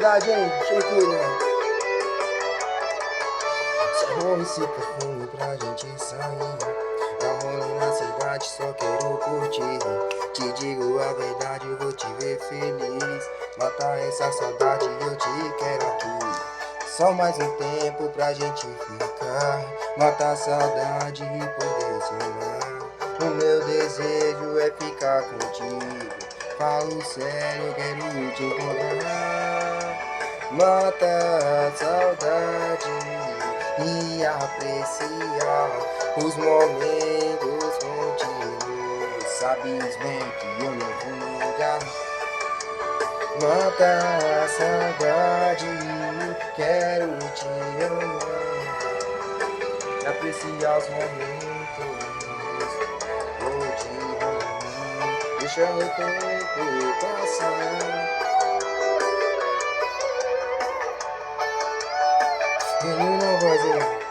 verdade, hein? Chega né? Só arrume esse perfume pra gente sair. Dá um rolê na cidade, só quero curtir. Te digo a verdade, eu vou te ver feliz. Matar essa saudade, eu te quero aqui. Só mais um tempo pra gente ficar. Matar a saudade e poder se amar. O meu desejo é ficar contigo. Falo sério, eu quero te encontrar. Mata a saudade e apreciar os momentos contigo. Sabes bem que eu não vou negar. Mata a saudade, quero te amar. Apreciar os momentos, vou te amar. Deixa o tempo passar. Menina, voz aí.